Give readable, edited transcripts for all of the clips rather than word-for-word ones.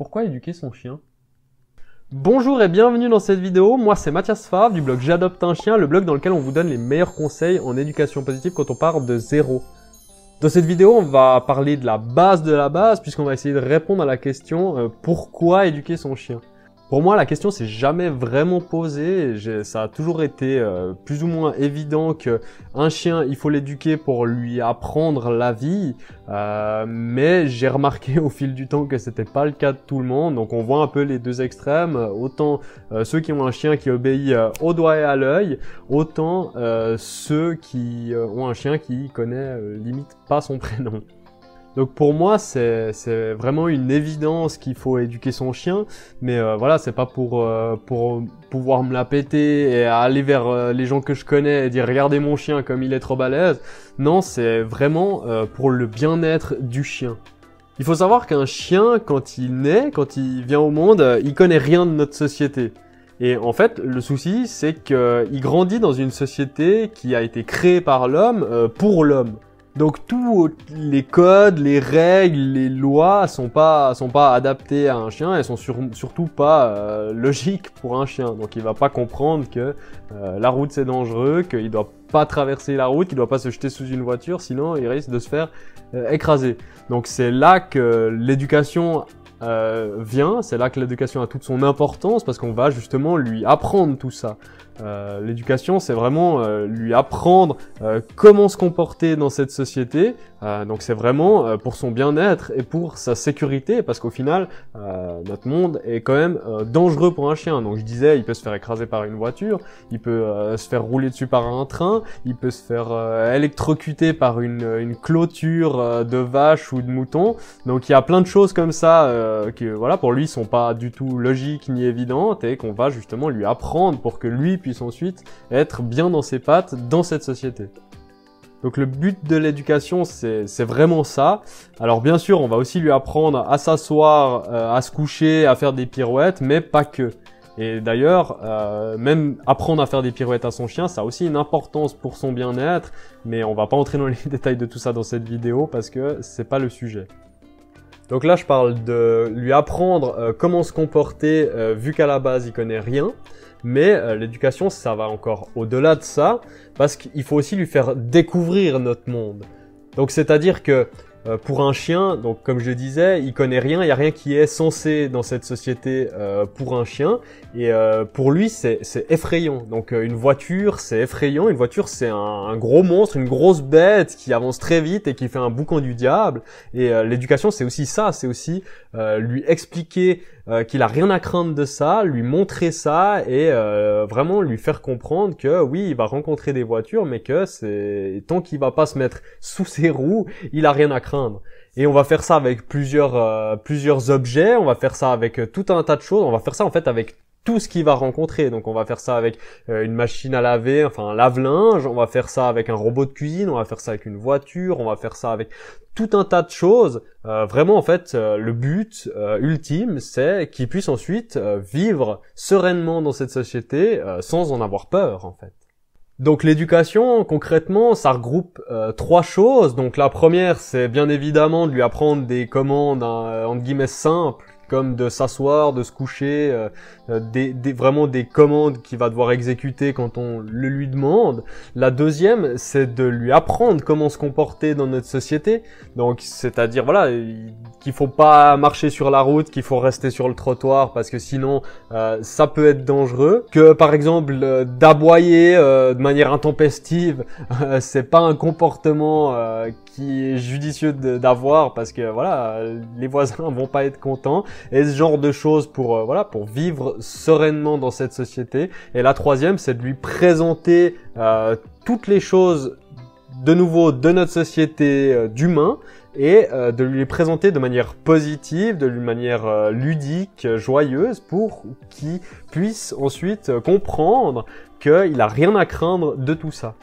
Pourquoi éduquer son chien? Bonjour et bienvenue dans cette vidéo, moi c'est Mathias Favre du blog J'adopte un chien, le blog dans lequel on vous donne les meilleurs conseils en éducation positive quand on part de zéro. Dans cette vidéo, on va parler de la base, puisqu'on va essayer de répondre à la question pourquoi éduquer son chien. Pour moi, la question s'est jamais vraiment posée. Ça a toujours été plus ou moins évident que un chien, il faut l'éduquer pour lui apprendre la vie. Mais j'ai remarqué au fil du temps que c'était pas le cas de tout le monde. Donc on voit un peu les deux extrêmes. Autant ceux qui ont un chien qui obéit au doigt et à l'œil, autant ceux qui ont un chien qui connaît limite pas son prénom. Donc pour moi, c'est vraiment une évidence qu'il faut éduquer son chien, mais voilà, c'est pas pour pouvoir me la péter et aller vers les gens que je connais et dire regardez mon chien comme il est trop balèze. Non, c'est vraiment pour le bien-être du chien. Il faut savoir qu'un chien, quand il naît, quand il vient au monde, il connaît rien de notre société. Et en fait, le souci, c'est qu'il grandit dans une société qui a été créée par l'homme pour l'homme. Donc tous les codes, les règles, les lois sont pas adaptés à un chien et sont surtout pas logiques pour un chien. Donc il va pas comprendre que la route c'est dangereux, qu'il doit pas traverser la route, qu'il doit pas se jeter sous une voiture, sinon il risque de se faire écraser. Donc c'est là que l'éducation vient, c'est là que l'éducation a toute son importance parce qu'on va justement lui apprendre tout ça. L'éducation, c'est vraiment lui apprendre comment se comporter dans cette société. Donc c'est vraiment pour son bien-être et pour sa sécurité, parce qu'au final, notre monde est quand même dangereux pour un chien. Donc je disais, il peut se faire écraser par une voiture, il peut se faire rouler dessus par un train, il peut se faire électrocuter par une clôture de vache ou de mouton. Donc il y a plein de choses comme ça qui, voilà, pour lui, sont pas du tout logiques ni évidentes et qu'on va justement lui apprendre pour que lui puisse ensuite être bien dans ses pattes dans cette société. Donc le but de l'éducation, c'est vraiment ça. Alors bien sûr, on va aussi lui apprendre à s'asseoir, à se coucher, à faire des pirouettes, mais pas que. Et d'ailleurs, même apprendre à faire des pirouettes à son chien, ça a aussi une importance pour son bien-être, mais on va pas entrer dans les détails de tout ça dans cette vidéo parce que c'est pas le sujet. Donc là, je parle de lui apprendre comment se comporter, vu qu'à la base, il connaît rien. Mais l'éducation, ça va encore au-delà de ça, parce qu'il faut aussi lui faire découvrir notre monde. Donc c'est-à-dire que pour un chien, donc comme je disais, il connaît rien, il n'y a rien qui est censé dans cette société pour un chien, et pour lui c'est effrayant. Donc une voiture c'est effrayant, une voiture c'est un gros monstre, une grosse bête qui avance très vite et qui fait un boucan du diable, et l'éducation c'est aussi ça, c'est aussi lui expliquer qu'il a rien à craindre de ça, lui montrer ça et vraiment lui faire comprendre que oui, il va rencontrer des voitures, mais que c'est tant qu'il va pas se mettre sous ses roues, il a rien à craindre. Et on va faire ça avec plusieurs objets, on va faire ça avec tout un tas de choses, on va faire ça en fait avec tout ce qu'il va rencontrer. Donc on va faire ça avec une machine à laver, enfin un lave-linge, on va faire ça avec un robot de cuisine, on va faire ça avec une voiture, on va faire ça avec tout un tas de choses. Vraiment en fait le but ultime c'est qu'il puisse ensuite vivre sereinement dans cette société sans en avoir peur en fait. Donc l'éducation, concrètement, ça regroupe trois choses. Donc la première, c'est bien évidemment de lui apprendre des commandes entre guillemets simples, comme de s'asseoir, de se coucher, vraiment des commandes qu'il va devoir exécuter quand on le lui demande. La deuxième, c'est de lui apprendre comment se comporter dans notre société. Donc, c'est-à-dire, voilà, qu'il faut pas marcher sur la route, qu'il faut rester sur le trottoir parce que sinon, ça peut être dangereux. Que, par exemple, d'aboyer de manière intempestive, c'est pas un comportement qui est judicieux d'avoir parce que, voilà, les voisins vont pas être contents. Et ce genre de choses pour voilà, pour vivre sereinement dans cette société. Et la troisième, c'est de lui présenter toutes les choses de nouveau de notre société d'humains et de lui les présenter de manière positive, de manière ludique, joyeuse, pour qu'il puisse ensuite comprendre qu'il a rien à craindre de tout ça.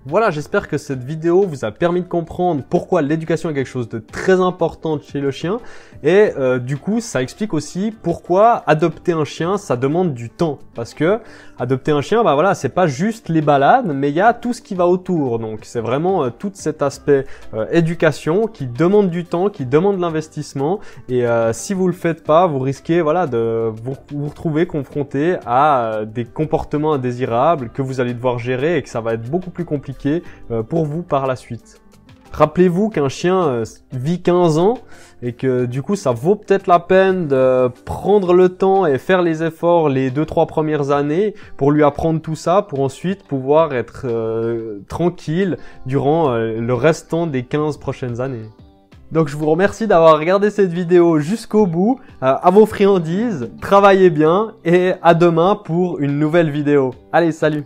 Voilà, j'espère que cette vidéo vous a permis de comprendre pourquoi l'éducation est quelque chose de très important chez le chien et du coup ça explique aussi pourquoi adopter un chien ça demande du temps, parce que adopter un chien bah voilà, c'est pas juste les balades mais il y a tout ce qui va autour, donc c'est vraiment tout cet aspect éducation qui demande du temps, qui demande de l'investissement et si vous le faites pas vous risquez voilà de vous retrouver confronté à des comportements indésirables que vous allez devoir gérer et que ça va être beaucoup plus compliqué pour vous par la suite. Rappelez-vous qu'un chien vit 15 ans et que du coup ça vaut peut-être la peine de prendre le temps et faire les efforts les 2-3 premières années pour lui apprendre tout ça pour ensuite pouvoir être tranquille durant le restant des 15 prochaines années. Donc je vous remercie d'avoir regardé cette vidéo jusqu'au bout, à vos friandises, travaillez bien et à demain pour une nouvelle vidéo. Allez, salut!